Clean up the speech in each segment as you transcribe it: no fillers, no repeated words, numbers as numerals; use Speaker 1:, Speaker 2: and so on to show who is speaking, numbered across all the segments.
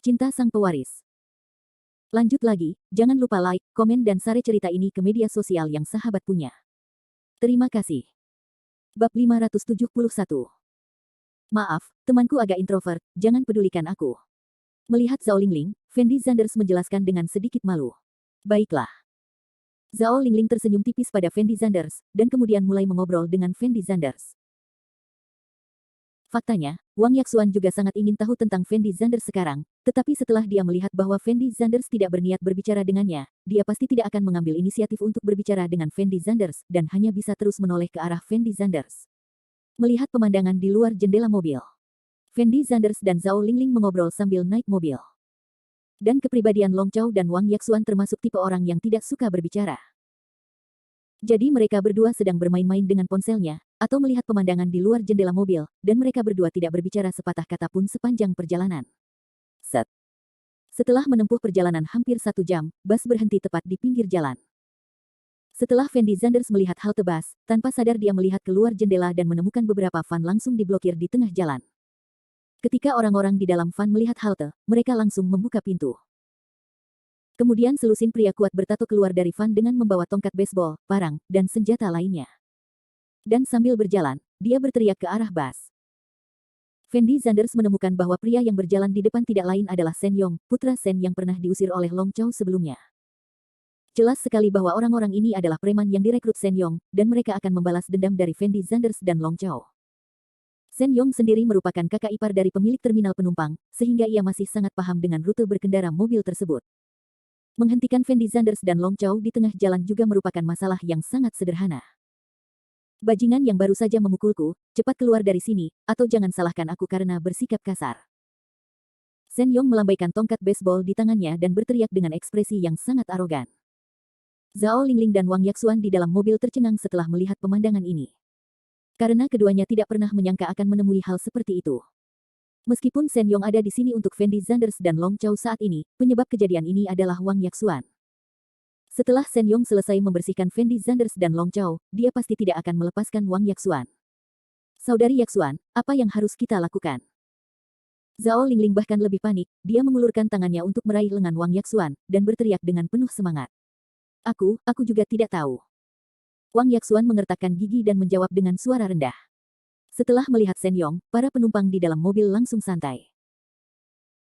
Speaker 1: Cinta Sang Pewaris. Lanjut lagi, jangan lupa like, komen dan share cerita ini ke media sosial yang sahabat punya. Terima kasih. Bab 571. Maaf, temanku agak introvert, jangan pedulikan aku. Melihat Zhao Lingling, Fendi Zanders menjelaskan dengan sedikit malu. Baiklah. Zhao Lingling tersenyum tipis pada Fendi Zanders, dan kemudian mulai mengobrol dengan Fendi Zanders. Faktanya, Wang Yaxuan juga sangat ingin tahu tentang Fendi Zanders sekarang, tetapi setelah dia melihat bahwa Fendi Zanders tidak berniat berbicara dengannya, dia pasti tidak akan mengambil inisiatif untuk berbicara dengan Fendi Zanders dan hanya bisa terus menoleh ke arah Fendi Zanders. Melihat pemandangan di luar jendela mobil, Fendi Zanders dan Zhao Lingling mengobrol sambil naik mobil. Dan kepribadian Long Chao dan Wang Yaxuan termasuk tipe orang yang tidak suka berbicara. Jadi mereka berdua sedang bermain-main dengan ponselnya, atau melihat pemandangan di luar jendela mobil, dan mereka berdua tidak berbicara sepatah kata pun sepanjang perjalanan. Setelah menempuh perjalanan hampir 1 jam, bus berhenti tepat di pinggir jalan. Setelah Fendi Zanders melihat halte bus, tanpa sadar dia melihat keluar jendela dan menemukan beberapa van langsung diblokir di tengah jalan. Ketika orang-orang di dalam van melihat halte, mereka langsung membuka pintu. Kemudian selusin pria kuat bertato keluar dari van dengan membawa tongkat baseball, parang, dan senjata lainnya. Dan sambil berjalan, dia berteriak ke arah bus. Fendi Zanders menemukan bahwa pria yang berjalan di depan tidak lain adalah Shen Yong, putra Shen yang pernah diusir oleh Long Chao sebelumnya. Jelas sekali bahwa orang-orang ini adalah preman yang direkrut Shen Yong, dan mereka akan membalas dendam dari Fendi Zanders dan Long Chao. Shen Yong sendiri merupakan kakak ipar dari pemilik terminal penumpang, sehingga ia masih sangat paham dengan rute berkendara mobil tersebut. Menghentikan Fendi Zanders dan Long Chao di tengah jalan juga merupakan masalah yang sangat sederhana. Bajingan yang baru saja memukulku, cepat keluar dari sini, atau jangan salahkan aku karena bersikap kasar. Shen Yong melambaikan tongkat baseball di tangannya dan berteriak dengan ekspresi yang sangat arogan. Zhao Lingling dan Wang Yaxuan di dalam mobil tercengang setelah melihat pemandangan ini. Karena keduanya tidak pernah menyangka akan menemui hal seperti itu. Meskipun Shen Yong ada di sini untuk Fendi Zanders dan Long Chao saat ini, penyebab kejadian ini adalah Wang Yaxuan. Setelah Shen Yong selesai membersihkan Fendi Zanders dan Long Chao, dia pasti tidak akan melepaskan Wang Yaxuan. Saudari Yaxuan, apa yang harus kita lakukan? Zhao Lingling bahkan lebih panik, dia mengulurkan tangannya untuk meraih lengan Wang Yaxuan, dan berteriak dengan penuh semangat. Aku juga tidak tahu. Wang Yaxuan mengertakkan gigi dan menjawab dengan suara rendah. Setelah melihat Shen Yong, para penumpang di dalam mobil langsung santai.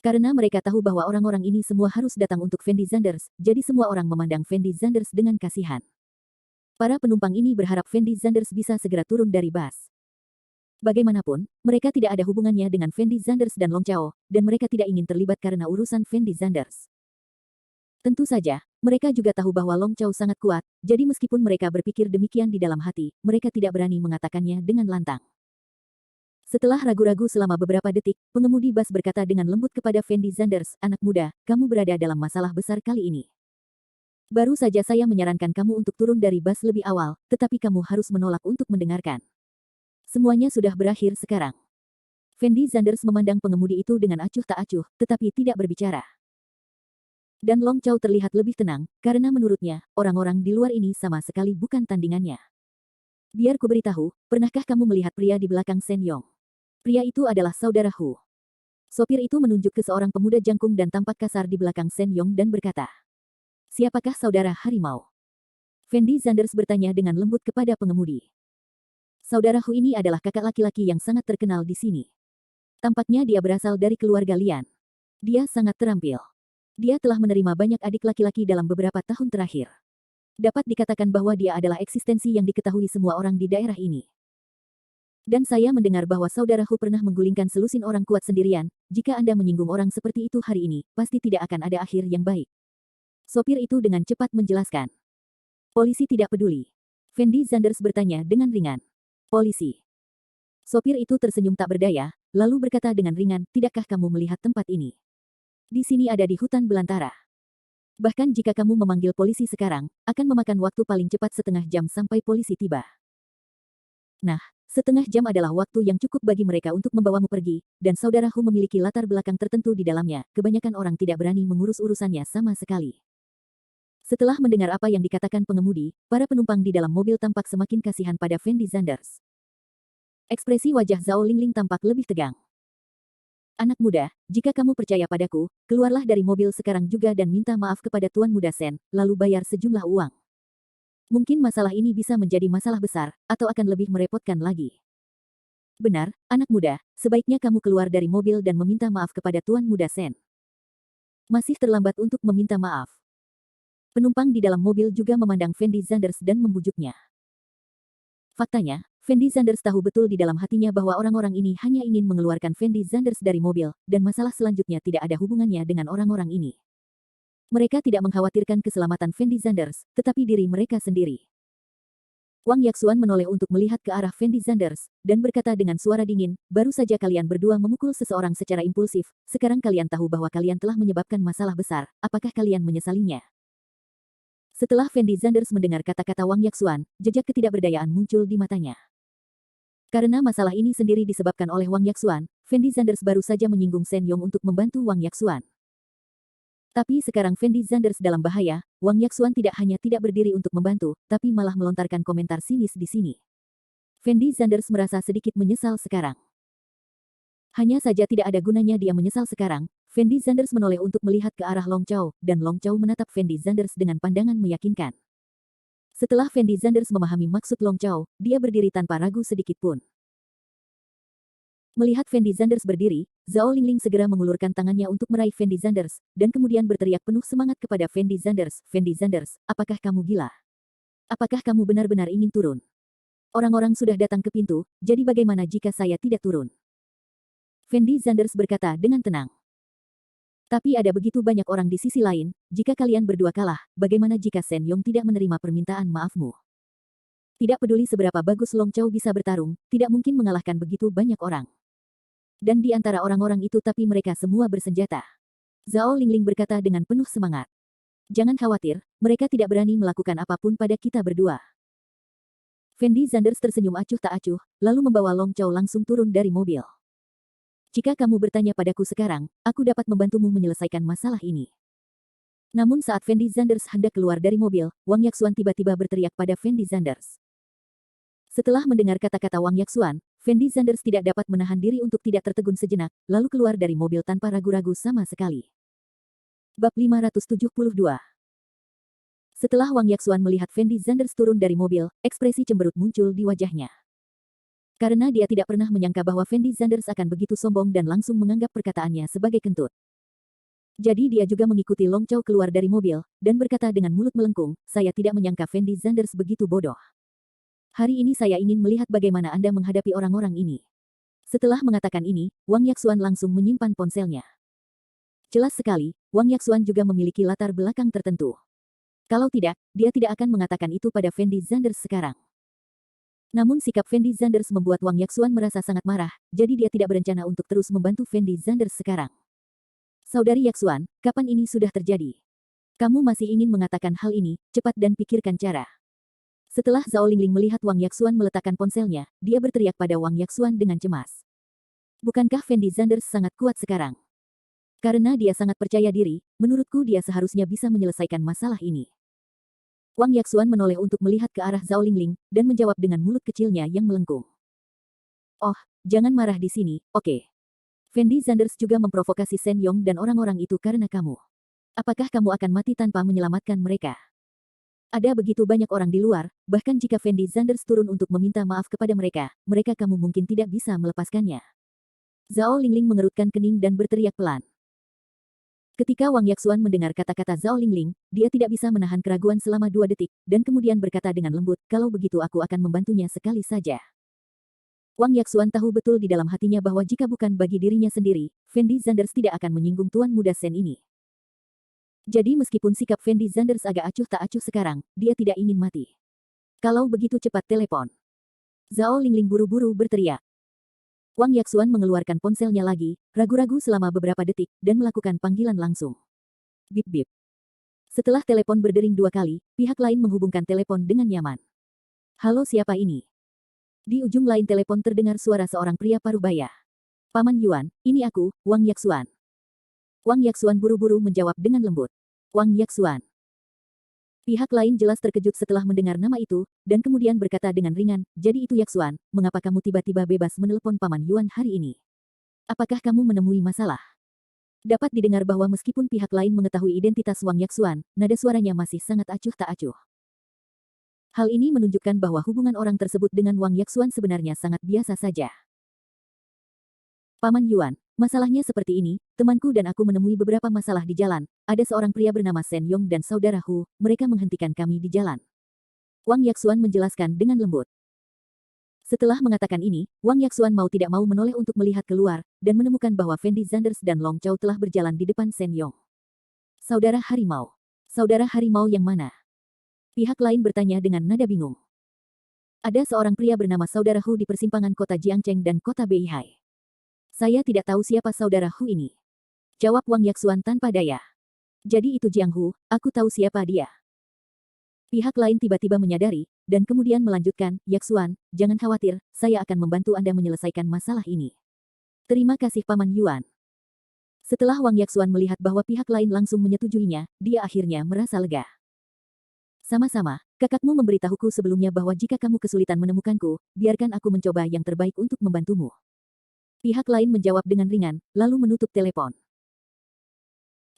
Speaker 1: Karena mereka tahu bahwa orang-orang ini semua harus datang untuk Fendi Zanders, jadi semua orang memandang Fendi Zanders dengan kasihan. Para penumpang ini berharap Fendi Zanders bisa segera turun dari bus. Bagaimanapun, mereka tidak ada hubungannya dengan Fendi Zanders dan Long Chao, dan mereka tidak ingin terlibat karena urusan Fendi Zanders. Tentu saja, mereka juga tahu bahwa Long Chao sangat kuat, jadi meskipun mereka berpikir demikian di dalam hati, mereka tidak berani mengatakannya dengan lantang. Setelah ragu-ragu selama beberapa detik, pengemudi bus berkata dengan lembut kepada Fendi Zanders, anak muda, kamu berada dalam masalah besar kali ini. Baru saja saya menyarankan kamu untuk turun dari bus lebih awal, tetapi kamu harus menolak untuk mendengarkan. Semuanya sudah berakhir sekarang. Fendi Zanders memandang pengemudi itu dengan acuh tak acuh, tetapi tidak berbicara. Dan Long Chao terlihat lebih tenang, karena menurutnya, orang-orang di luar ini sama sekali bukan tandingannya. Biar ku beritahu, pernahkah kamu melihat pria di belakang Shen Yong? Pria itu adalah saudara Hu. Sopir itu menunjuk ke seorang pemuda jangkung dan tampak kasar di belakang Shen Yong dan berkata, siapakah saudara harimau? Fendi Zanders bertanya dengan lembut kepada pengemudi. Saudara Hu ini adalah kakak laki-laki yang sangat terkenal di sini. Tampaknya dia berasal dari keluarga Lian. Dia sangat terampil. Dia telah menerima banyak adik laki-laki dalam beberapa tahun terakhir. Dapat dikatakan bahwa dia adalah eksistensi yang diketahui semua orang di daerah ini. Dan saya mendengar bahwa saudara Hu pernah menggulingkan selusin orang kuat sendirian, jika Anda menyinggung orang seperti itu hari ini, pasti tidak akan ada akhir yang baik. Sopir itu dengan cepat menjelaskan. Polisi tidak peduli. Fendi Zanders bertanya dengan ringan. Polisi. Sopir itu tersenyum tak berdaya, lalu berkata dengan ringan, tidakkah kamu melihat tempat ini? Di sini ada di hutan belantara. Bahkan jika kamu memanggil polisi sekarang, akan memakan waktu paling cepat setengah jam sampai polisi tiba. Nah, setengah jam adalah waktu yang cukup bagi mereka untuk membawamu pergi, dan saudara Hu memiliki latar belakang tertentu di dalamnya, kebanyakan orang tidak berani mengurus urusannya sama sekali. Setelah mendengar apa yang dikatakan pengemudi, para penumpang di dalam mobil tampak semakin kasihan pada Fendi Zanders. Ekspresi wajah Zhao Lingling tampak lebih tegang. Anak muda, jika kamu percaya padaku, keluarlah dari mobil sekarang juga dan minta maaf kepada Tuan Muda Sen, lalu bayar sejumlah uang. Mungkin masalah ini bisa menjadi masalah besar, atau akan lebih merepotkan lagi. Benar, anak muda, sebaiknya kamu keluar dari mobil dan meminta maaf kepada Tuan Muda Sen. Masih terlambat untuk meminta maaf. Penumpang di dalam mobil juga memandang Fendi Zanders dan membujuknya. Faktanya, Fendi Zanders tahu betul di dalam hatinya bahwa orang-orang ini hanya ingin mengeluarkan Fendi Zanders dari mobil, dan masalah selanjutnya tidak ada hubungannya dengan orang-orang ini. Mereka tidak mengkhawatirkan keselamatan Fendi Zanders, tetapi diri mereka sendiri. Wang Yaxuan menoleh untuk melihat ke arah Fendi Zanders, dan berkata dengan suara dingin, baru saja kalian berdua memukul seseorang secara impulsif, sekarang kalian tahu bahwa kalian telah menyebabkan masalah besar, apakah kalian menyesalinya? Setelah Fendi Zanders mendengar kata-kata Wang Yaxuan, jejak ketidakberdayaan muncul di matanya. Karena masalah ini sendiri disebabkan oleh Wang Yaxuan, Fendi Zanders baru saja menyinggung Shen Yong untuk membantu Wang Yaxuan. Tapi sekarang Fendi Zanders dalam bahaya, Wang Yaxuan tidak hanya tidak berdiri untuk membantu, tapi malah melontarkan komentar sinis di sini. Fendi Zanders merasa sedikit menyesal sekarang. Hanya saja tidak ada gunanya dia menyesal sekarang, Fendi Zanders menoleh untuk melihat ke arah Long Chao, dan Long Chao menatap Fendi Zanders dengan pandangan meyakinkan. Setelah Fendi Zanders memahami maksud Long Chao, dia berdiri tanpa ragu sedikit pun. Melihat Fendi Zanders berdiri, Zhao Lingling segera mengulurkan tangannya untuk meraih Fendi Zanders, dan kemudian berteriak penuh semangat kepada Fendi Zanders, Fendi Zanders, apakah kamu gila? Apakah kamu benar-benar ingin turun? Orang-orang sudah datang ke pintu, jadi bagaimana jika saya tidak turun? Fendi Zanders berkata dengan tenang. Tapi ada begitu banyak orang di sisi lain, jika kalian berdua kalah, bagaimana jika Shen Yong tidak menerima permintaan maafmu? Tidak peduli seberapa bagus Long Chao bisa bertarung, tidak mungkin mengalahkan begitu banyak orang. Dan di antara orang-orang itu tapi mereka semua bersenjata. Zhao Lingling berkata dengan penuh semangat. Jangan khawatir, mereka tidak berani melakukan apapun pada kita berdua. Fendi Zanders tersenyum acuh tak acuh, lalu membawa Long Chao langsung turun dari mobil. Jika kamu bertanya padaku sekarang, aku dapat membantumu menyelesaikan masalah ini. Namun saat Fendi Zanders hendak keluar dari mobil, Wang Yaxuan tiba-tiba berteriak pada Fendi Zanders. Setelah mendengar kata-kata Wang Yaxuan, Fendi Zanders tidak dapat menahan diri untuk tidak tertegun sejenak, lalu keluar dari mobil tanpa ragu-ragu sama sekali. Bab 572. Setelah Wang Yaxuan melihat Fendi Zanders turun dari mobil, ekspresi cemberut muncul di wajahnya. Karena dia tidak pernah menyangka bahwa Fendi Zanders akan begitu sombong dan langsung menganggap perkataannya sebagai kentut. Jadi dia juga mengikuti Long Chao keluar dari mobil, dan berkata dengan mulut melengkung, saya tidak menyangka Fendi Zanders begitu bodoh. Hari ini saya ingin melihat bagaimana Anda menghadapi orang-orang ini. Setelah mengatakan ini, Wang Yaxuan langsung menyimpan ponselnya. Jelas sekali, Wang Yaxuan juga memiliki latar belakang tertentu. Kalau tidak, dia tidak akan mengatakan itu pada Fendi Zanders sekarang. Namun sikap Fendi Zanders membuat Wang Yaxuan merasa sangat marah, jadi dia tidak berencana untuk terus membantu Fendi Zanders sekarang. Saudari Yaxuan, kapan ini sudah terjadi? Kamu masih ingin mengatakan hal ini, cepat dan pikirkan cara. Setelah Zhao Lingling melihat Wang Yaxuan meletakkan ponselnya, dia berteriak pada Wang Yaxuan dengan cemas. Bukankah Fendi Zanders sangat kuat sekarang? Karena dia sangat percaya diri, menurutku dia seharusnya bisa menyelesaikan masalah ini. Wang Yaxuan menoleh untuk melihat ke arah Zhao Lingling, dan menjawab dengan mulut kecilnya yang melengkung. Oh, jangan marah di sini, oke. Fendi Zanders juga memprovokasi Shen Yong dan orang-orang itu karena kamu. Apakah kamu akan mati tanpa menyelamatkan mereka? Ada begitu banyak orang di luar, bahkan jika Fendi Zanders turun untuk meminta maaf kepada mereka, kamu mungkin tidak bisa melepaskannya. Zhao Lingling mengerutkan kening dan berteriak pelan. Ketika Wang Yaxuan mendengar kata-kata Zhao Lingling, dia tidak bisa menahan keraguan selama 2 detik, dan kemudian berkata dengan lembut, kalau begitu aku akan membantunya sekali saja. Wang Yaxuan tahu betul di dalam hatinya bahwa jika bukan bagi dirinya sendiri, Fendi Zanders tidak akan menyinggung Tuan Muda Sen ini. Jadi meskipun sikap Fendi Zanders agak acuh tak acuh sekarang, dia tidak ingin mati. Kalau begitu cepat telepon. Zhao Lingling buru-buru berteriak. Wang Yaxuan mengeluarkan ponselnya lagi, ragu-ragu selama beberapa detik, dan melakukan panggilan langsung. Bip-bip. Setelah telepon berdering 2 kali, pihak lain menghubungkan telepon dengan nyaman. Halo, siapa ini? Di ujung lain telepon terdengar suara seorang pria parubaya. Paman Yuan, ini aku, Wang Yaxuan. Wang Yaxuan buru-buru menjawab dengan lembut. Wang Yaxuan. Pihak lain jelas terkejut setelah mendengar nama itu, dan kemudian berkata dengan ringan, jadi itu Yaxuan, mengapa kamu tiba-tiba bebas menelepon Paman Yuan hari ini? Apakah kamu menemui masalah? Dapat didengar bahwa meskipun pihak lain mengetahui identitas Wang Yaxuan, nada suaranya masih sangat acuh tak acuh. Hal ini menunjukkan bahwa hubungan orang tersebut dengan Wang Yaxuan sebenarnya sangat biasa saja. Paman Yuan, masalahnya seperti ini, temanku dan aku menemui beberapa masalah di jalan. Ada seorang pria bernama Shen Yong dan saudara Hu, mereka menghentikan kami di jalan. Wang Yaxuan menjelaskan dengan lembut. Setelah mengatakan ini, Wang Yaxuan mau tidak mau menoleh untuk melihat keluar, dan menemukan bahwa Fendi Zanders dan Long Chao telah berjalan di depan Shen Yong. Saudara harimau. Saudara harimau yang mana? Pihak lain bertanya dengan nada bingung. Ada seorang pria bernama saudara Hu di persimpangan kota Jiangcheng dan kota Beihai. Saya tidak tahu siapa saudara Hu ini. Jawab Wang Yaxuan tanpa daya. Jadi itu Jiang Hu, aku tahu siapa dia. Pihak lain tiba-tiba menyadari, dan kemudian melanjutkan, Yaxuan, jangan khawatir, saya akan membantu Anda menyelesaikan masalah ini. Terima kasih Paman Yuan. Setelah Wang Yaxuan melihat bahwa pihak lain langsung menyetujuinya, dia akhirnya merasa lega. Sama-sama, kakakmu memberitahuku sebelumnya bahwa jika kamu kesulitan menemukanku, biarkan aku mencoba yang terbaik untuk membantumu. Pihak lain menjawab dengan ringan, lalu menutup telepon.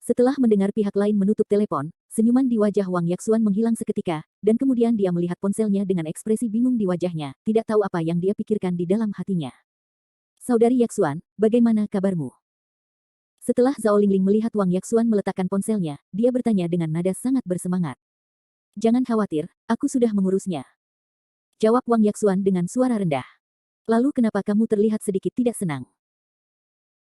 Speaker 1: Setelah mendengar pihak lain menutup telepon, senyuman di wajah Wang Yaxuan menghilang seketika, dan kemudian dia melihat ponselnya dengan ekspresi bingung di wajahnya, tidak tahu apa yang dia pikirkan di dalam hatinya. Saudari Yaxuan, bagaimana kabarmu? Setelah Zhao Lingling melihat Wang Yaxuan meletakkan ponselnya, dia bertanya dengan nada sangat bersemangat. Jangan khawatir, aku sudah mengurusnya. Jawab Wang Yaxuan dengan suara rendah. Lalu kenapa kamu terlihat sedikit tidak senang?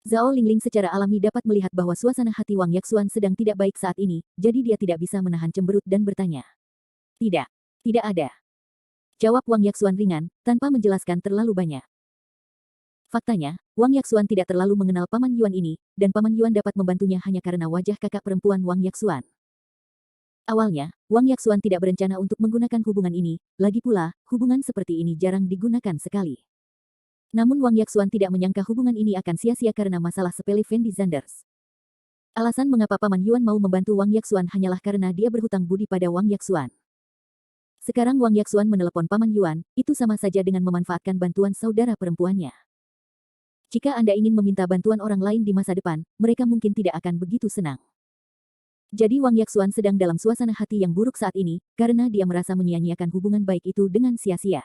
Speaker 1: Zhao Lingling secara alami dapat melihat bahwa suasana hati Wang Yaxuan sedang tidak baik saat ini, jadi dia tidak bisa menahan cemberut dan bertanya. Tidak, tidak ada. Jawab Wang Yaxuan ringan, tanpa menjelaskan terlalu banyak. Faktanya, Wang Yaxuan tidak terlalu mengenal Paman Yuan ini, dan Paman Yuan dapat membantunya hanya karena wajah kakak perempuan Wang Yaxuan. Awalnya, Wang Yaxuan tidak berencana untuk menggunakan hubungan ini, lagi pula, hubungan seperti ini jarang digunakan sekali. Namun Wang Yaxuan tidak menyangka hubungan ini akan sia-sia karena masalah sepele Fendi Zanders. Alasan mengapa Paman Yuan mau membantu Wang Yaxuan hanyalah karena dia berhutang budi pada Wang Yaxuan. Sekarang Wang Yaxuan menelepon Paman Yuan, itu sama saja dengan memanfaatkan bantuan saudara perempuannya. Jika Anda ingin meminta bantuan orang lain di masa depan, mereka mungkin tidak akan begitu senang. Jadi Wang Yaxuan sedang dalam suasana hati yang buruk saat ini, karena dia merasa menyia-nyiakan hubungan baik itu dengan sia-sia.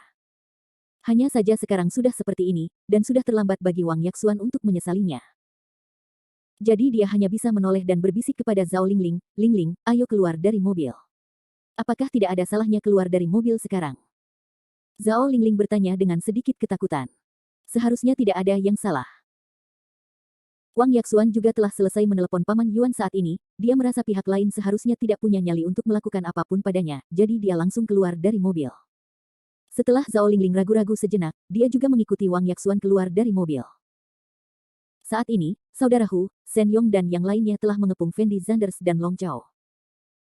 Speaker 1: Hanya saja sekarang sudah seperti ini, dan sudah terlambat bagi Wang Yaxuan untuk menyesalinya. Jadi dia hanya bisa menoleh dan berbisik kepada Zhao Lingling, Lingling, ayo keluar dari mobil. Apakah tidak ada salahnya keluar dari mobil sekarang? Zhao Lingling bertanya dengan sedikit ketakutan. Seharusnya tidak ada yang salah. Wang Yaxuan juga telah selesai menelepon Paman Yuan saat ini, dia merasa pihak lain seharusnya tidak punya nyali untuk melakukan apapun padanya, jadi dia langsung keluar dari mobil. Setelah Zhao Lingling ragu-ragu sejenak, dia juga mengikuti Wang Yaxuan keluar dari mobil. Saat ini, saudara Hu, Shen Yong dan yang lainnya telah mengepung Fendi Zanders dan Long Chao.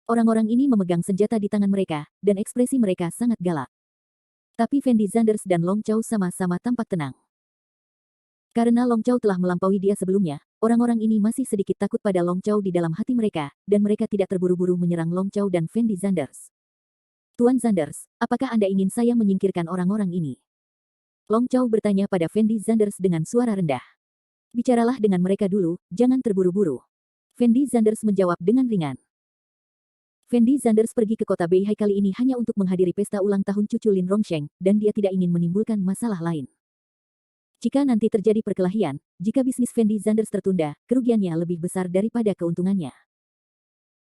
Speaker 1: Orang-orang ini memegang senjata di tangan mereka, dan ekspresi mereka sangat galak. Tapi Fendi Zanders dan Long Chao sama-sama tampak tenang. Karena Long Chao telah melampaui dia sebelumnya, orang-orang ini masih sedikit takut pada Long Chao di dalam hati mereka, dan mereka tidak terburu-buru menyerang Long Chao dan Fendi Zanders. Tuan Zanders, apakah Anda ingin saya menyingkirkan orang-orang ini? Long Chao bertanya pada Fendi Zanders dengan suara rendah. Bicaralah dengan mereka dulu, jangan terburu-buru. Fendi Zanders menjawab dengan ringan. Fendi Zanders pergi ke kota Beihai kali ini hanya untuk menghadiri pesta ulang tahun cucu Lin Rongsheng, dan dia tidak ingin menimbulkan masalah lain. Jika nanti terjadi perkelahian, jika bisnis Fendi Zanders tertunda, kerugiannya lebih besar daripada keuntungannya.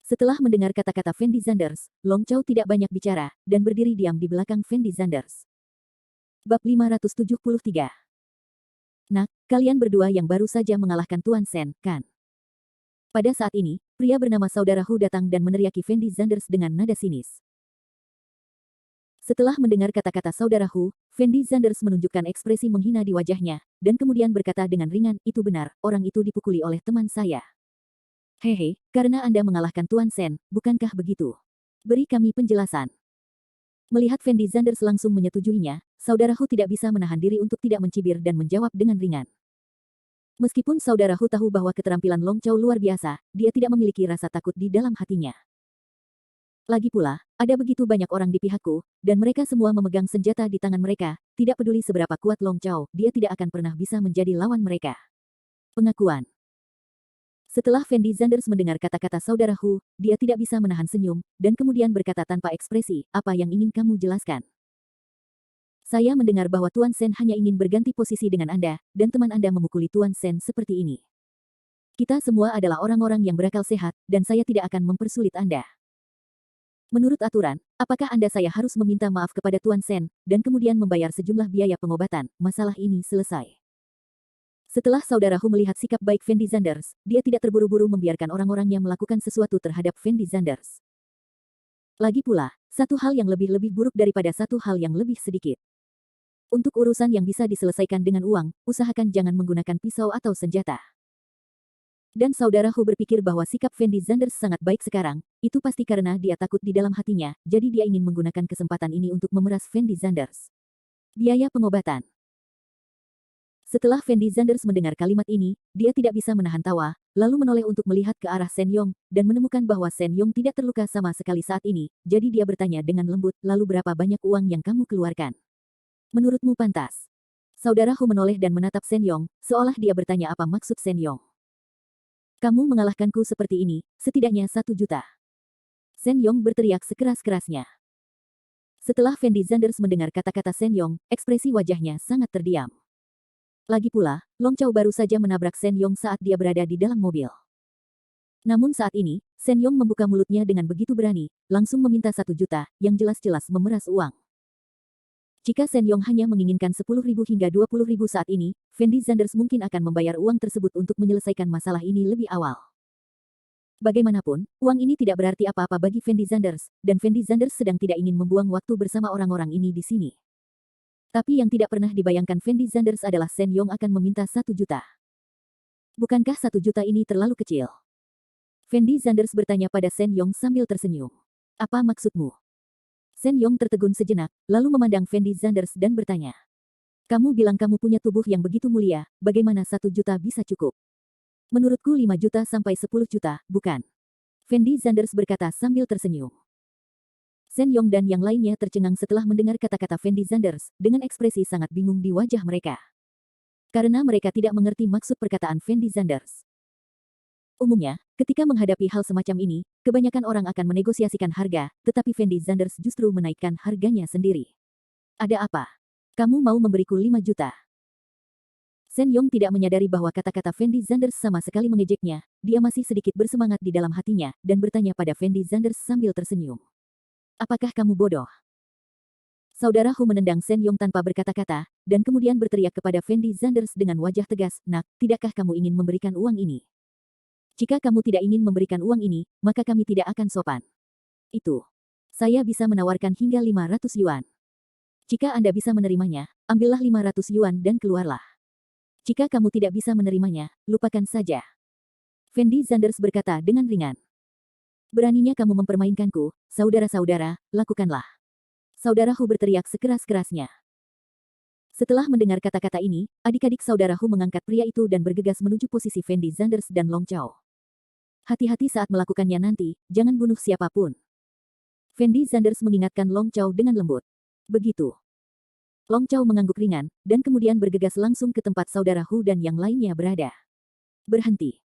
Speaker 1: Setelah mendengar kata-kata Fendi Zanders, Long Chao tidak banyak bicara, dan berdiri diam di belakang Fendi Zanders. Bab 573. Nak, kalian berdua yang baru saja mengalahkan Tuan Shen, kan? Pada saat ini, pria bernama saudara Hu datang dan meneriaki Fendi Zanders dengan nada sinis. Setelah mendengar kata-kata saudara Hu, Fendi Zanders menunjukkan ekspresi menghina di wajahnya, dan kemudian berkata dengan ringan, itu benar, orang itu dipukuli oleh teman saya. Hehe, karena Anda mengalahkan Tuan Shen, bukankah begitu? Beri kami penjelasan. Melihat Fendi Zanders langsung menyetujuinya, saudara Hu tidak bisa menahan diri untuk tidak mencibir dan menjawab dengan ringan. Meskipun saudara Hu tahu bahwa keterampilan Long Chao luar biasa, dia tidak memiliki rasa takut di dalam hatinya. Lagi pula, ada begitu banyak orang di pihakku, dan mereka semua memegang senjata di tangan mereka, tidak peduli seberapa kuat Long Chao, dia tidak akan pernah bisa menjadi lawan mereka. Pengakuan. Setelah Fendi Zanders mendengar kata-kata saudara Hu, dia tidak bisa menahan senyum, dan kemudian berkata tanpa ekspresi, apa yang ingin kamu jelaskan? Saya mendengar bahwa Tuan Sen hanya ingin berganti posisi dengan Anda, dan teman Anda memukuli Tuan Sen seperti ini. Kita semua adalah orang-orang yang berakal sehat, dan saya tidak akan mempersulit Anda. Menurut aturan, apakah Anda saya harus meminta maaf kepada Tuan Sen, dan kemudian membayar sejumlah biaya pengobatan, masalah ini selesai. Setelah saudara Hu melihat sikap baik Fendi Zanders, dia tidak terburu-buru membiarkan orang-orang yang melakukan sesuatu terhadap Fendi Zanders. Lagi pula, satu hal yang lebih buruk daripada satu hal yang lebih sedikit. Untuk urusan yang bisa diselesaikan dengan uang, usahakan jangan menggunakan pisau atau senjata. Dan saudara Hu berpikir bahwa sikap Fendi Zanders sangat baik sekarang, itu pasti karena dia takut di dalam hatinya, jadi dia ingin menggunakan kesempatan ini untuk memeras Fendi Zanders. Biaya pengobatan. Setelah Fendi Zanders mendengar kalimat ini, dia tidak bisa menahan tawa, lalu menoleh untuk melihat ke arah Sen Yong, dan menemukan bahwa Sen Yong tidak terluka sama sekali saat ini, jadi dia bertanya dengan lembut, lalu berapa banyak uang yang kamu keluarkan? Menurutmu pantas? Saudara Hu menoleh dan menatap Sen Yong, seolah dia bertanya apa maksud Sen Yong. Kamu mengalahkanku seperti ini, setidaknya 1 juta. Sen Yong berteriak sekeras-kerasnya. Setelah Fendi Zanders mendengar kata-kata Sen Yong, ekspresi wajahnya sangat terdiam. Lagi pula, Long Chao baru saja menabrak Sen Yong saat dia berada di dalam mobil. Namun saat ini, Sen Yong membuka mulutnya dengan begitu berani, langsung meminta 1 juta, yang jelas-jelas memeras uang. Jika Sen Yong hanya menginginkan 10.000 hingga 20.000 saat ini, Fendi Zanders mungkin akan membayar uang tersebut untuk menyelesaikan masalah ini lebih awal. Bagaimanapun, uang ini tidak berarti apa-apa bagi Fendi Zanders, dan Fendi Zanders sedang tidak ingin membuang waktu bersama orang-orang ini di sini. Tapi yang tidak pernah dibayangkan Fendi Zanders adalah Sen Yong akan meminta 1 juta. Bukankah 1 juta ini terlalu kecil? Fendi Zanders bertanya pada Sen Yong sambil tersenyum. Apa maksudmu? Sen Yong tertegun sejenak, lalu memandang Fendi Zanders dan bertanya. Kamu bilang kamu punya tubuh yang begitu mulia, bagaimana 1 juta bisa cukup? Menurutku 5 juta sampai 10 juta, bukan? Fendi Zanders berkata sambil tersenyum. Sen Yong dan yang lainnya tercengang setelah mendengar kata-kata Fendi Zanders, dengan ekspresi sangat bingung di wajah mereka. Karena mereka tidak mengerti maksud perkataan Fendi Zanders. Umumnya, ketika menghadapi hal semacam ini, kebanyakan orang akan menegosiasikan harga, tetapi Fendi Zanders justru menaikkan harganya sendiri. Ada apa? Kamu mau memberiku 5 juta? Sen Yong tidak menyadari bahwa kata-kata Fendi Zanders sama sekali mengejeknya, dia masih sedikit bersemangat di dalam hatinya, dan bertanya pada Fendi Zanders sambil tersenyum. Apakah kamu bodoh? Saudara Hu menendang Sen Yong tanpa berkata-kata, dan kemudian berteriak kepada Fendi Zanders dengan wajah tegas, nak, tidakkah kamu ingin memberikan uang ini? Jika kamu tidak ingin memberikan uang ini, maka kami tidak akan sopan. Itu. Saya bisa menawarkan hingga 500 yuan. Jika Anda bisa menerimanya, ambillah 500 yuan dan keluarlah. Jika kamu tidak bisa menerimanya, lupakan saja. Fendi Zanders berkata dengan ringan. Beraninya kamu mempermainkanku, saudara-saudara, lakukanlah. Saudara Hu berteriak sekeras-kerasnya. Setelah mendengar kata-kata ini, adik-adik saudara Hu mengangkat pria itu dan bergegas menuju posisi Fendi Zanders dan Long Chao. Hati-hati saat melakukannya nanti, jangan bunuh siapapun. Fendi Zanders mengingatkan Long Chao dengan lembut. Begitu. Long Chao mengangguk ringan, dan kemudian bergegas langsung ke tempat saudara Hu dan yang lainnya berada. Berhenti.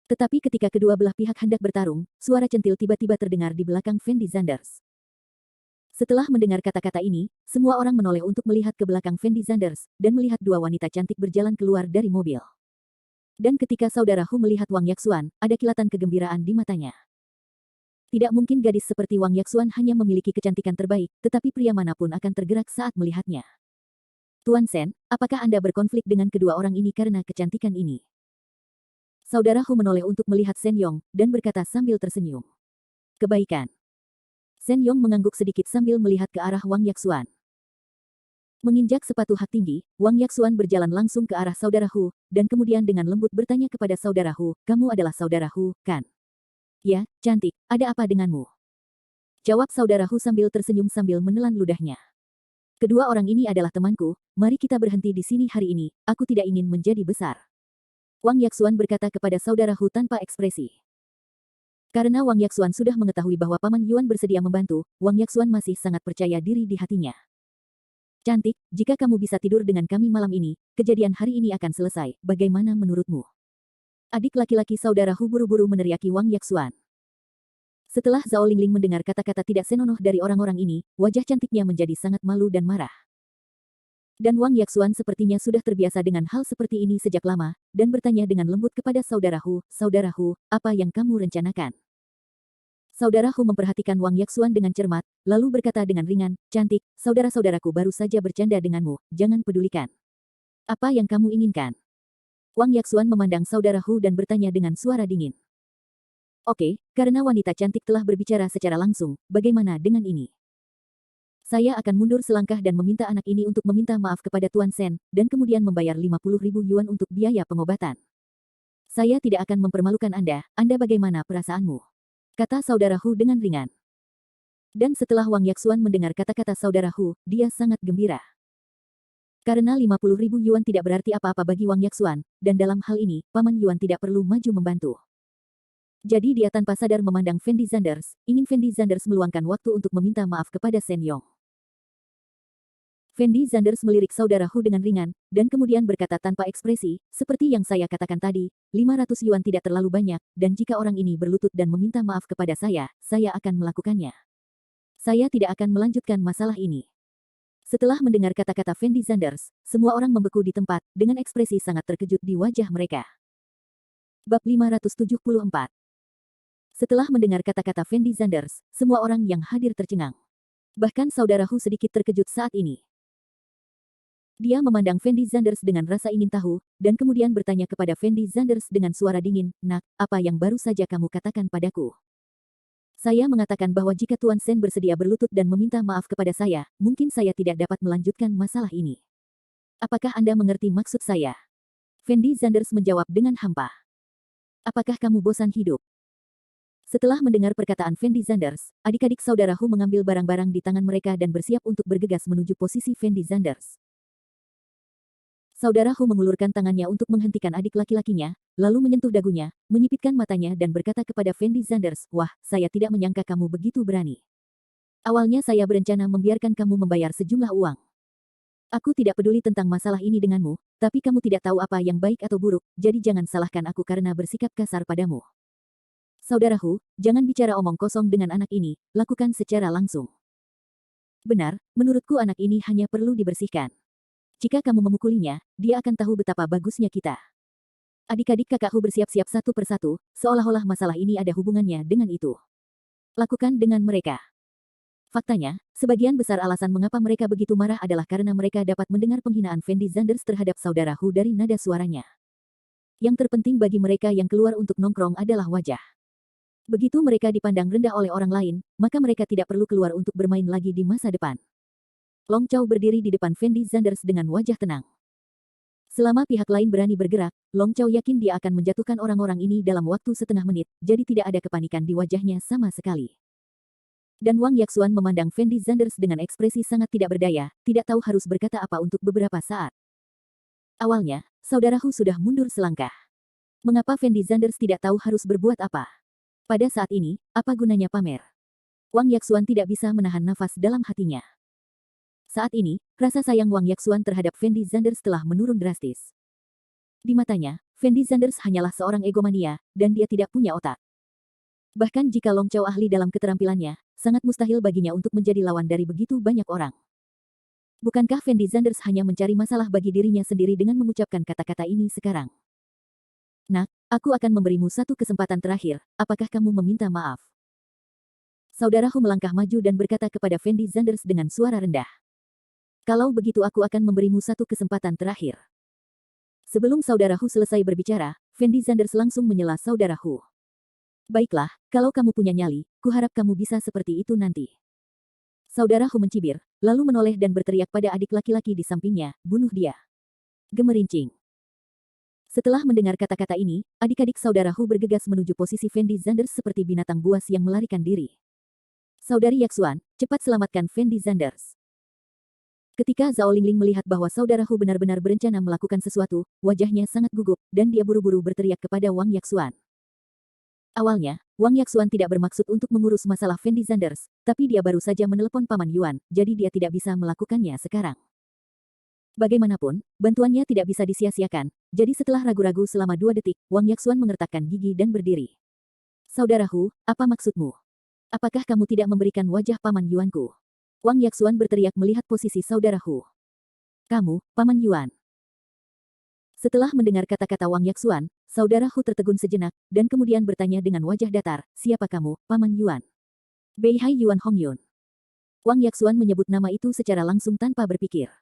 Speaker 1: Tetapi ketika kedua belah pihak hendak bertarung, suara centil tiba-tiba terdengar di belakang Fendi Zanders. Setelah mendengar kata-kata ini, semua orang menoleh untuk melihat ke belakang Fendi Zanders, dan melihat dua wanita cantik berjalan keluar dari mobil. Dan ketika saudara Hu melihat Wang Yaxuan, ada kilatan kegembiraan di matanya. Tidak mungkin gadis seperti Wang Yaxuan hanya memiliki kecantikan terbaik, tetapi pria manapun akan tergerak saat melihatnya. Tuan Sen, apakah Anda berkonflik dengan kedua orang ini karena kecantikan ini? Saudara Hu menoleh untuk melihat Sen Yong, dan berkata sambil tersenyum. Kebaikan. Sen Yong mengangguk sedikit sambil melihat ke arah Wang Yaxuan. Menginjak sepatu hak tinggi, Wang Yaxuan berjalan langsung ke arah saudara Hu, dan kemudian dengan lembut bertanya kepada saudara Hu, kamu adalah saudara Hu, kan? Ya, cantik, ada apa denganmu? Jawab saudara Hu sambil tersenyum sambil menelan ludahnya. Kedua orang ini adalah temanku, mari kita berhenti di sini hari ini, aku tidak ingin menjadi besar. Wang Yaxuan berkata kepada saudara Hu tanpa ekspresi. Karena Wang Yaxuan sudah mengetahui bahwa Paman Yuan bersedia membantu, Wang Yaxuan masih sangat percaya diri di hatinya. Cantik, jika kamu bisa tidur dengan kami malam ini, kejadian hari ini akan selesai. Bagaimana menurutmu? Adik laki-laki saudara Hu buru-buru meneriaki Wang Yaxuan. Setelah Zhao Lingling mendengar kata-kata tidak senonoh dari orang-orang ini, wajah cantiknya menjadi sangat malu dan marah. Dan Wang Yaxuan sepertinya sudah terbiasa dengan hal seperti ini sejak lama, dan bertanya dengan lembut kepada saudara Hu, "Saudara Hu, apa yang kamu rencanakan?" Saudara Hu memperhatikan Wang Yaxuan dengan cermat, lalu berkata dengan ringan, "Cantik, saudara-saudaraku baru saja bercanda denganmu, jangan pedulikan. Apa yang kamu inginkan?" Wang Yaxuan memandang saudara Hu dan bertanya dengan suara dingin. "Oke, karena wanita cantik telah berbicara secara langsung, bagaimana dengan ini? Saya akan mundur selangkah dan meminta anak ini untuk meminta maaf kepada Tuan Sen, dan kemudian membayar 50.000 yuan untuk biaya pengobatan. Saya tidak akan mempermalukan Anda bagaimana perasaanmu?" Kata saudara Hu dengan ringan. Dan setelah Wang Yaxuan mendengar kata-kata saudara Hu, dia sangat gembira. Karena 50.000 yuan tidak berarti apa-apa bagi Wang Yaxuan, dan dalam hal ini, Paman Yuan tidak perlu maju membantu. Jadi dia tanpa sadar memandang Fendi Zanders, ingin Fendi Zanders meluangkan waktu untuk meminta maaf kepada Sen Yong. Fendi Zanders melirik saudara Hu dengan ringan, dan kemudian berkata tanpa ekspresi, "Seperti yang saya katakan tadi, 500 yuan tidak terlalu banyak, dan jika orang ini berlutut dan meminta maaf kepada saya akan melakukannya. Saya tidak akan melanjutkan masalah ini." Setelah mendengar kata-kata Fendi Zanders, semua orang membeku di tempat, dengan ekspresi sangat terkejut di wajah mereka. Bab 574. Setelah mendengar kata-kata Fendi Zanders, semua orang yang hadir tercengang. Bahkan saudara Hu sedikit terkejut saat ini. Dia memandang Fendi Zanders dengan rasa ingin tahu, dan kemudian bertanya kepada Fendi Zanders dengan suara dingin, "Nak, apa yang baru saja kamu katakan padaku?" "Saya mengatakan bahwa jika Tuan Sen bersedia berlutut dan meminta maaf kepada saya, mungkin saya tidak dapat melanjutkan masalah ini. Apakah Anda mengerti maksud saya?" Fendi Zanders menjawab dengan hampa. "Apakah kamu bosan hidup?" Setelah mendengar perkataan Fendi Zanders, adik-adik saudara Hu mengambil barang-barang di tangan mereka dan bersiap untuk bergegas menuju posisi Fendi Zanders. Saudara Hu mengulurkan tangannya untuk menghentikan adik laki-lakinya, lalu menyentuh dagunya, menyipitkan matanya dan berkata kepada Fendi Zanders, "Wah, saya tidak menyangka kamu begitu berani. Awalnya saya berencana membiarkan kamu membayar sejumlah uang. Aku tidak peduli tentang masalah ini denganmu, tapi kamu tidak tahu apa yang baik atau buruk, jadi jangan salahkan aku karena bersikap kasar padamu. Saudara Hu, jangan bicara omong kosong dengan anak ini, lakukan secara langsung. Benar, menurutku anak ini hanya perlu dibersihkan. Jika kamu memukulinya, dia akan tahu betapa bagusnya kita." Adik-adik kakak Hu bersiap-siap satu persatu, seolah-olah masalah ini ada hubungannya dengan itu. Lakukan dengan mereka. Faktanya, sebagian besar alasan mengapa mereka begitu marah adalah karena mereka dapat mendengar penghinaan Fendi Zanders terhadap saudara Hu dari nada suaranya. Yang terpenting bagi mereka yang keluar untuk nongkrong adalah wajah. Begitu mereka dipandang rendah oleh orang lain, maka mereka tidak perlu keluar untuk bermain lagi di masa depan. Long Chow berdiri di depan Fendi Zanders dengan wajah tenang. Selama pihak lain berani bergerak, Long Chow yakin dia akan menjatuhkan orang-orang ini dalam waktu setengah menit, jadi tidak ada kepanikan di wajahnya sama sekali. Dan Wang Yaxuan memandang Fendi Zanders dengan ekspresi sangat tidak berdaya, tidak tahu harus berkata apa untuk beberapa saat. Awalnya, saudara Hu sudah mundur selangkah. Mengapa Fendi Zanders tidak tahu harus berbuat apa? Pada saat ini, apa gunanya pamer? Wang Yaxuan tidak bisa menahan nafas dalam hatinya. Saat ini, rasa sayang Wang Yaxuan terhadap Fendi Zanders telah menurun drastis. Di matanya, Fendi Zanders hanyalah seorang egomania, dan dia tidak punya otak. Bahkan jika Long Chow ahli dalam keterampilannya, sangat mustahil baginya untuk menjadi lawan dari begitu banyak orang. Bukankah Fendi Zanders hanya mencari masalah bagi dirinya sendiri dengan mengucapkan kata-kata ini sekarang? "Nak, aku akan memberimu satu kesempatan terakhir, apakah kamu meminta maaf?" Saudara Hu melangkah maju dan berkata kepada Fendi Zanders dengan suara rendah. "Kalau begitu aku akan memberimu satu kesempatan terakhir." Sebelum saudara Hu selesai berbicara, Fendi Zanders langsung menyela saudara Hu. "Baiklah, kalau kamu punya nyali, kuharap kamu bisa seperti itu nanti." Saudara Hu mencibir, lalu menoleh dan berteriak pada adik laki-laki di sampingnya, "Bunuh dia." Gemerincing. Setelah mendengar kata-kata ini, adik-adik saudara Hu bergegas menuju posisi Fendi Zanders seperti binatang buas yang melarikan diri. "Saudari Yaxuan, cepat selamatkan Fendi Zanders." Ketika Zhao Lingling melihat bahwa saudara Hu benar-benar berencana melakukan sesuatu, wajahnya sangat gugup, dan dia buru-buru berteriak kepada Wang Yaxuan. Awalnya, Wang Yaxuan tidak bermaksud untuk mengurus masalah Fendi Zanders, tapi dia baru saja menelepon Paman Yuan, jadi dia tidak bisa melakukannya sekarang. Bagaimanapun, bantuannya tidak bisa disia-siakan, jadi setelah ragu-ragu selama 2 detik, Wang Yaxuan mengertakkan gigi dan berdiri. Saudaraku, apa maksudmu? Apakah kamu tidak memberikan wajah Paman Yuanku? Wang Yaxuan berteriak melihat posisi saudaraku. Kamu, Paman Yuan. Setelah mendengar kata-kata Wang Yaxuan, saudara Hu tertegun sejenak, dan kemudian bertanya dengan wajah datar, siapa kamu, Paman Yuan? Beihai Yuan Hongyun. Wang Yaxuan menyebut nama itu secara langsung tanpa berpikir.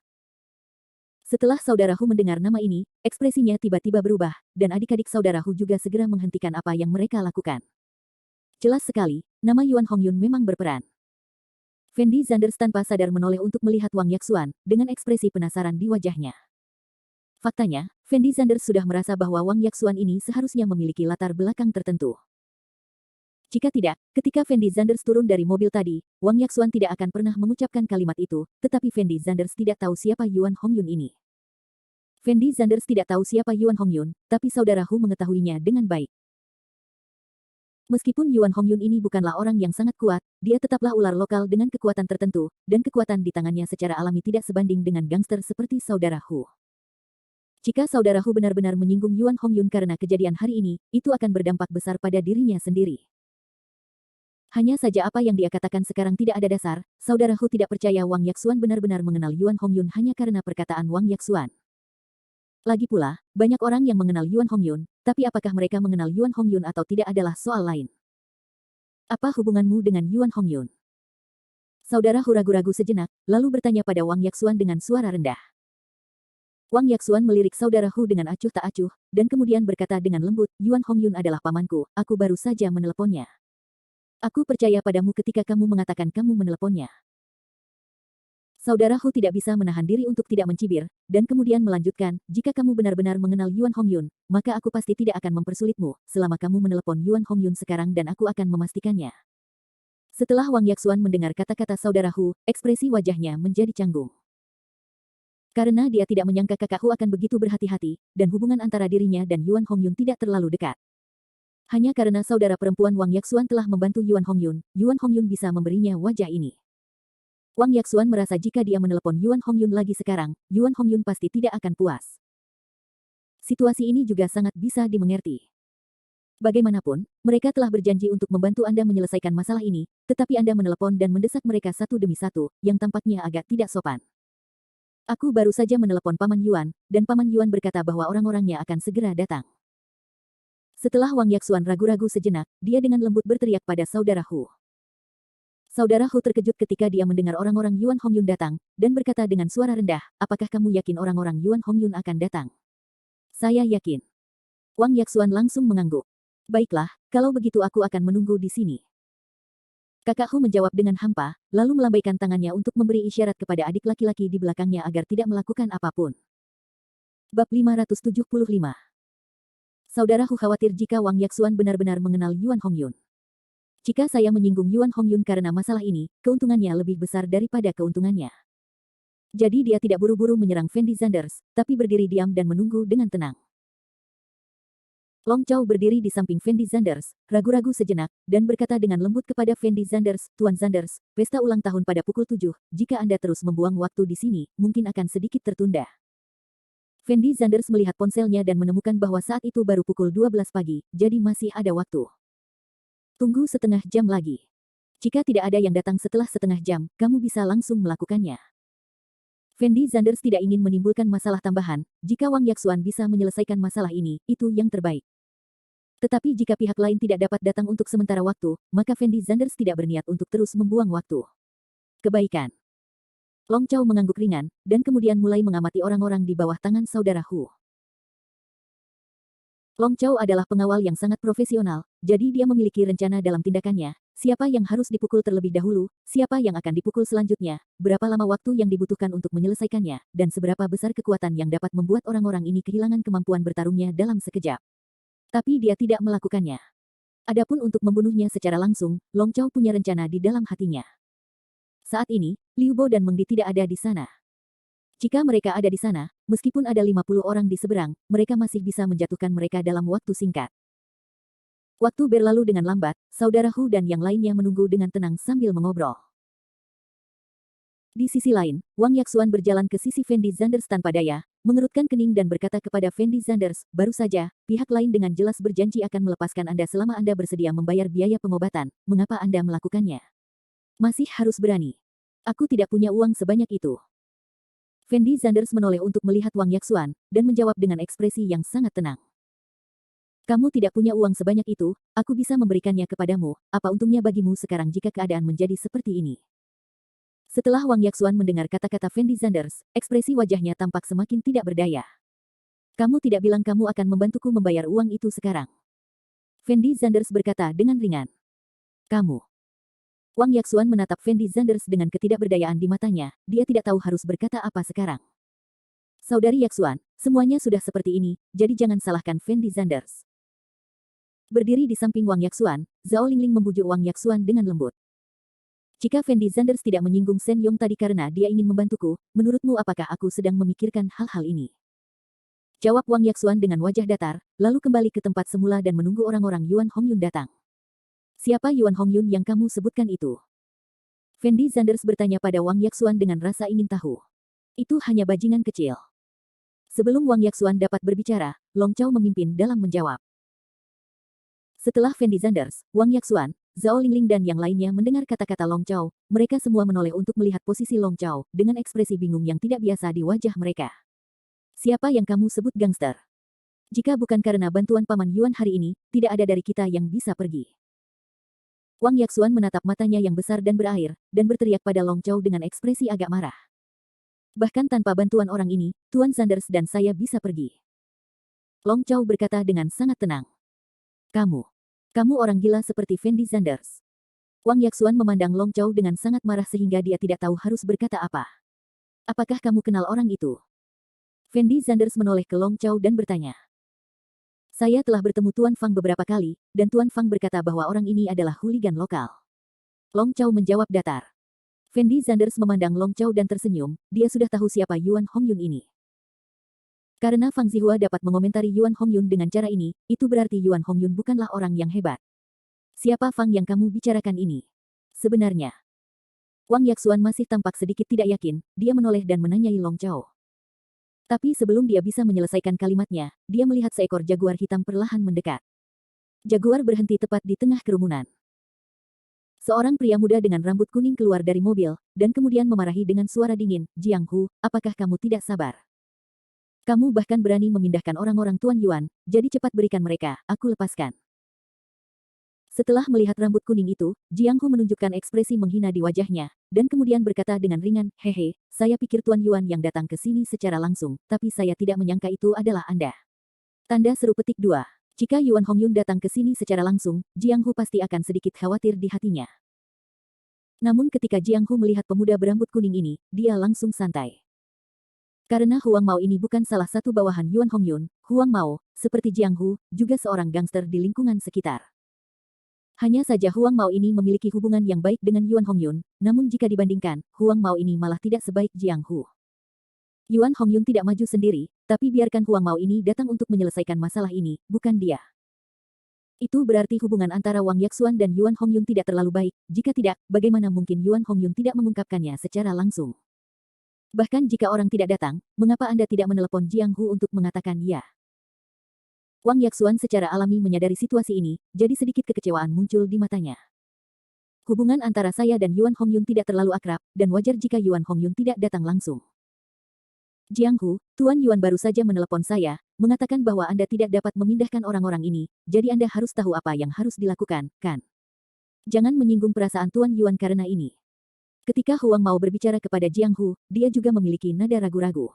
Speaker 1: Setelah saudara Hu mendengar nama ini, ekspresinya tiba-tiba berubah, dan adik-adik saudara Hu juga segera menghentikan apa yang mereka lakukan. Jelas sekali, nama Yuan Hongyun memang berperan. Fendi Zanders tanpa sadar menoleh untuk melihat Wang Yaxuan, dengan ekspresi penasaran di wajahnya. Faktanya, Fendi Zanders sudah merasa bahwa Wang Yaxuan ini seharusnya memiliki latar belakang tertentu. Jika tidak, ketika Fendi Zanders turun dari mobil tadi, Wang Yaxuan tidak akan pernah mengucapkan kalimat itu, tetapi Fendi Zanders tidak tahu siapa Yuan Hongyun ini. Fendi Zanders tidak tahu siapa Yuan Hongyun, tapi saudara Hu mengetahuinya dengan baik. Meskipun Yuan Hongyun ini bukanlah orang yang sangat kuat, dia tetaplah ular lokal dengan kekuatan tertentu, dan kekuatan di tangannya secara alami tidak sebanding dengan gangster seperti saudara Hu. Jika saudara Hu benar-benar menyinggung Yuan Hongyun karena kejadian hari ini, itu akan berdampak besar pada dirinya sendiri. Hanya saja apa yang dia katakan sekarang tidak ada dasar, saudara Hu tidak percaya Wang Yaxuan benar-benar mengenal Yuan Hongyun hanya karena perkataan Wang Yaxuan. Lagi pula, banyak orang yang mengenal Yuan Hongyun, tapi apakah mereka mengenal Yuan Hongyun atau tidak adalah soal lain. Apa hubunganmu dengan Yuan Hongyun? Saudara Hu ragu-ragu sejenak, lalu bertanya pada Wang Yaxuan dengan suara rendah. Wang Yaxuan melirik saudara Hu dengan acuh tak acuh, dan kemudian berkata dengan lembut, Yuan Hongyun adalah pamanku, aku baru saja meneleponnya. Aku percaya padamu ketika kamu mengatakan kamu meneleponnya. Saudara Hu tidak bisa menahan diri untuk tidak mencibir, dan kemudian melanjutkan, jika kamu benar-benar mengenal Yuan Hongyun, maka aku pasti tidak akan mempersulitmu, selama kamu menelepon Yuan Hongyun sekarang dan aku akan memastikannya. Setelah Wang Yaxuan mendengar kata-kata saudara Hu, ekspresi wajahnya menjadi canggung. Karena dia tidak menyangka kakak Hu akan begitu berhati-hati, dan hubungan antara dirinya dan Yuan Hongyun tidak terlalu dekat. Hanya karena saudara perempuan Wang Yaxuan telah membantu Yuan Hongyun bisa memberinya wajah ini. Wang Yaxuan merasa jika dia menelepon Yuan Hongyun lagi sekarang, Yuan Hongyun pasti tidak akan puas. Situasi ini juga sangat bisa dimengerti. Bagaimanapun, mereka telah berjanji untuk membantu Anda menyelesaikan masalah ini, tetapi Anda menelepon dan mendesak mereka satu demi satu, yang tampaknya agak tidak sopan. Aku baru saja menelepon Paman Yuan, dan Paman Yuan berkata bahwa orang-orangnya akan segera datang. Setelah Wang Yaxuan ragu-ragu sejenak, dia dengan lembut berteriak pada saudara Hu. Saudara Hu terkejut ketika dia mendengar orang-orang Yuan Hongyun datang, dan berkata dengan suara rendah, apakah kamu yakin orang-orang Yuan Hongyun akan datang? Saya yakin. Wang Yaxuan langsung mengangguk. Baiklah, kalau begitu aku akan menunggu di sini. Kakak Hu menjawab dengan hampa, lalu melambaikan tangannya untuk memberi isyarat kepada adik laki-laki di belakangnya agar tidak melakukan apapun. Bab 575. Saudara Hu khawatir jika Wang Yaxuan benar-benar mengenal Yuan Hongyun. Jika saya menyinggung Yuan Hongyun karena masalah ini, keuntungannya lebih besar daripada keuntungannya. Jadi dia tidak buru-buru menyerang Fendi Zanders, tapi berdiri diam dan menunggu dengan tenang. Long Chao berdiri di samping Fendi Zanders, ragu-ragu sejenak, dan berkata dengan lembut kepada Fendi Zanders, Tuan Zanders, pesta ulang tahun pada pukul 7, jika Anda terus membuang waktu di sini, mungkin akan sedikit tertunda. Fendi Zanders melihat ponselnya dan menemukan bahwa saat itu baru pukul 12 pagi, jadi masih ada waktu. Tunggu setengah jam lagi. Jika tidak ada yang datang setelah setengah jam, kamu bisa langsung melakukannya. Fendi Zanders tidak ingin menimbulkan masalah tambahan, jika Wang Yaxuan bisa menyelesaikan masalah ini, itu yang terbaik. Tetapi jika pihak lain tidak dapat datang untuk sementara waktu, maka Fendi Zanders tidak berniat untuk terus membuang waktu. Kebaikan. Long Chao mengangguk ringan, dan kemudian mulai mengamati orang-orang di bawah tangan saudara Hu. Long Chao adalah pengawal yang sangat profesional, jadi dia memiliki rencana dalam tindakannya, siapa yang harus dipukul terlebih dahulu, siapa yang akan dipukul selanjutnya, berapa lama waktu yang dibutuhkan untuk menyelesaikannya, dan seberapa besar kekuatan yang dapat membuat orang-orang ini kehilangan kemampuan bertarungnya dalam sekejap. Tapi dia tidak melakukannya. Adapun untuk membunuhnya secara langsung, Long Chao punya rencana di dalam hatinya. Saat ini, Liu Bo dan Meng Di tidak ada di sana. Jika mereka ada di sana, meskipun ada 50 orang di seberang, mereka masih bisa menjatuhkan mereka dalam waktu singkat. Waktu berlalu dengan lambat, saudara Hu dan yang lainnya menunggu dengan tenang sambil mengobrol. Di sisi lain, Wang Yaxuan berjalan ke sisi Fendi Zanders tanpa daya, mengerutkan kening dan berkata kepada Fendi Zanders, baru saja, pihak lain dengan jelas berjanji akan melepaskan Anda selama Anda bersedia membayar biaya pengobatan, mengapa Anda melakukannya? Masih harus berani. Aku tidak punya uang sebanyak itu. Fendi Zanders menoleh untuk melihat Wang Yaxuan, dan menjawab dengan ekspresi yang sangat tenang. Kamu tidak punya uang sebanyak itu, aku bisa memberikannya kepadamu, apa untungnya bagimu sekarang jika keadaan menjadi seperti ini? Setelah Wang Yaxuan mendengar kata-kata Fendi Zanders, ekspresi wajahnya tampak semakin tidak berdaya. Kamu tidak bilang kamu akan membantuku membayar uang itu sekarang. Fendi Zanders berkata dengan ringan. Kamu. Wang Yaxuan menatap Fendi Zanders dengan ketidakberdayaan di matanya, dia tidak tahu harus berkata apa sekarang. Saudari Yaxuan, semuanya sudah seperti ini, jadi jangan salahkan Fendi Zanders. Berdiri di samping Wang Yaxuan, Zhao Lingling membujuk Wang Yaxuan dengan lembut. Jika Fendi Zanders tidak menyinggung Shen Yong tadi karena dia ingin membantuku, menurutmu apakah aku sedang memikirkan hal-hal ini? Jawab Wang Yaxuan dengan wajah datar, lalu kembali ke tempat semula dan menunggu orang-orang Yuan Hongyun datang. Siapa Yuan Hongyun yang kamu sebutkan itu? Fendi Zanders bertanya pada Wang Yaxuan dengan rasa ingin tahu. Itu hanya bajingan kecil. Sebelum Wang Yaxuan dapat berbicara, Long Chao memimpin dalam menjawab. Setelah Fendi Zanders, Wang Yaxuan, Zhao Lingling dan yang lainnya mendengar kata-kata Long Chao, mereka semua menoleh untuk melihat posisi Long Chao, dengan ekspresi bingung yang tidak biasa di wajah mereka. Siapa yang kamu sebut gangster? Jika bukan karena bantuan Paman Yuan hari ini, tidak ada dari kita yang bisa pergi. Wang Yaxuan menatap matanya yang besar dan berair, dan berteriak pada Long Chao dengan ekspresi agak marah. Bahkan tanpa bantuan orang ini, Tuan Zanders dan saya bisa pergi. Long Chao berkata dengan sangat tenang. Kamu orang gila seperti Fendi Zanders. Wang Yaxuan memandang Long Chao dengan sangat marah sehingga dia tidak tahu harus berkata apa. Apakah kamu kenal orang itu? Fendi Zanders menoleh ke Long Chao dan bertanya. Saya telah bertemu Tuan Fang beberapa kali, dan Tuan Fang berkata bahwa orang ini adalah hooligan lokal. Long Chao menjawab datar. Fendi Zanders memandang Long Chao dan tersenyum, dia sudah tahu siapa Yuan Hongyun ini. Karena Fang Zihua dapat mengomentari Yuan Hongyun dengan cara ini, itu berarti Yuan Hongyun bukanlah orang yang hebat. Siapa Fang yang kamu bicarakan ini? Sebenarnya. Wang Yaxuan masih tampak sedikit tidak yakin, dia menoleh dan menanyai Long Chao. Tapi sebelum dia bisa menyelesaikan kalimatnya, dia melihat seekor jaguar hitam perlahan mendekat. Jaguar berhenti tepat di tengah kerumunan. Seorang pria muda dengan rambut kuning keluar dari mobil, dan kemudian memarahi dengan suara dingin, Jiang Hu, apakah kamu tidak sabar? Kamu bahkan berani memindahkan orang-orang Tuan Yuan, jadi cepat berikan mereka, aku lepaskan. Setelah melihat rambut kuning itu, Jiang Hu menunjukkan ekspresi menghina di wajahnya, dan kemudian berkata dengan ringan, hehe, saya pikir Tuan Yuan yang datang ke sini secara langsung, tapi saya tidak menyangka itu adalah Anda. Tanda seru petik 2. Jika Yuan Hongyun datang ke sini secara langsung, Jiang Hu pasti akan sedikit khawatir di hatinya. Namun ketika Jiang Hu melihat pemuda berambut kuning ini, dia langsung santai. Karena Huang Mao ini bukan salah satu bawahan Yuan Hongyun, Huang Mao, seperti Jiang Hu, juga seorang gangster di lingkungan sekitar. Hanya saja Huang Mao ini memiliki hubungan yang baik dengan Yuan Hongyun, namun jika dibandingkan, Huang Mao ini malah tidak sebaik Jiang Hu. Yuan Hongyun tidak maju sendiri, tapi biarkan Huang Mao ini datang untuk menyelesaikan masalah ini, bukan dia. Itu berarti hubungan antara Wang Yaxuan dan Yuan Hongyun tidak terlalu baik, jika tidak, bagaimana mungkin Yuan Hongyun tidak mengungkapkannya secara langsung. Bahkan jika orang tidak datang, mengapa Anda tidak menelepon Jiang Hu untuk mengatakan ya? Wang Yaxuan secara alami menyadari situasi ini, jadi sedikit kekecewaan muncul di matanya. Hubungan antara saya dan Yuan Hongyun tidak terlalu akrab, dan wajar jika Yuan Hongyun tidak datang langsung. Jiang Hu, Tuan Yuan baru saja menelepon saya, mengatakan bahwa Anda tidak dapat memindahkan orang-orang ini, jadi Anda harus tahu apa yang harus dilakukan, kan? Jangan menyinggung perasaan Tuan Yuan karena ini. Ketika Huang Mao berbicara kepada Jiang Hu, dia juga memiliki nada ragu-ragu.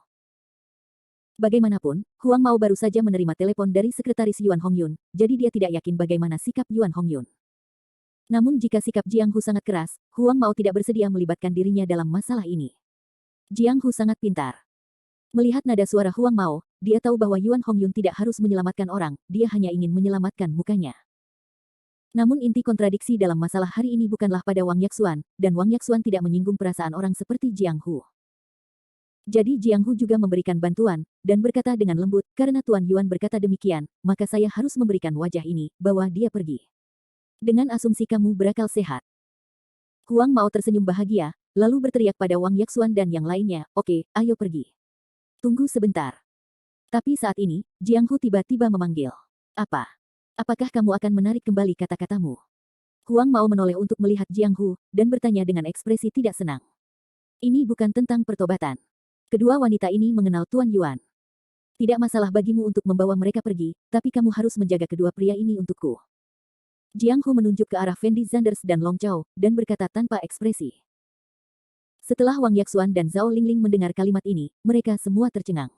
Speaker 1: Bagaimanapun, Huang Mao baru saja menerima telepon dari sekretaris Yuan Hongyun, jadi dia tidak yakin bagaimana sikap Yuan Hongyun. Namun jika sikap Jiang Hu sangat keras, Huang Mao tidak bersedia melibatkan dirinya dalam masalah ini. Jiang Hu sangat pintar. Melihat nada suara Huang Mao, dia tahu bahwa Yuan Hongyun tidak harus menyelamatkan orang, dia hanya ingin menyelamatkan mukanya. Namun inti kontradiksi dalam masalah hari ini bukanlah pada Wang Yaxuan, dan Wang Yaxuan tidak menyinggung perasaan orang seperti Jiang Hu. Jadi Jiang Hu juga memberikan bantuan, dan berkata dengan lembut, karena Tuan Yuan berkata demikian, maka saya harus memberikan wajah ini, bawa dia pergi. Dengan asumsi kamu berakal sehat. Huang Mao tersenyum bahagia, lalu berteriak pada Wang Yaxuan dan yang lainnya, "Oke, ayo pergi." "Tunggu sebentar." Tapi saat ini, Jiang Hu tiba-tiba memanggil. "Apa? Apakah kamu akan menarik kembali kata-katamu?" Huang Mao menoleh untuk melihat Jiang Hu, dan bertanya dengan ekspresi tidak senang. "Ini bukan tentang pertobatan. Kedua wanita ini mengenal Tuan Yuan. Tidak masalah bagimu untuk membawa mereka pergi, tapi kamu harus menjaga kedua pria ini untukku." Jiang Hu menunjuk ke arah Fendi Zanders dan Long Chao, dan berkata tanpa ekspresi. Setelah Wang Yaxuan dan Zhao Lingling mendengar kalimat ini, mereka semua tercengang.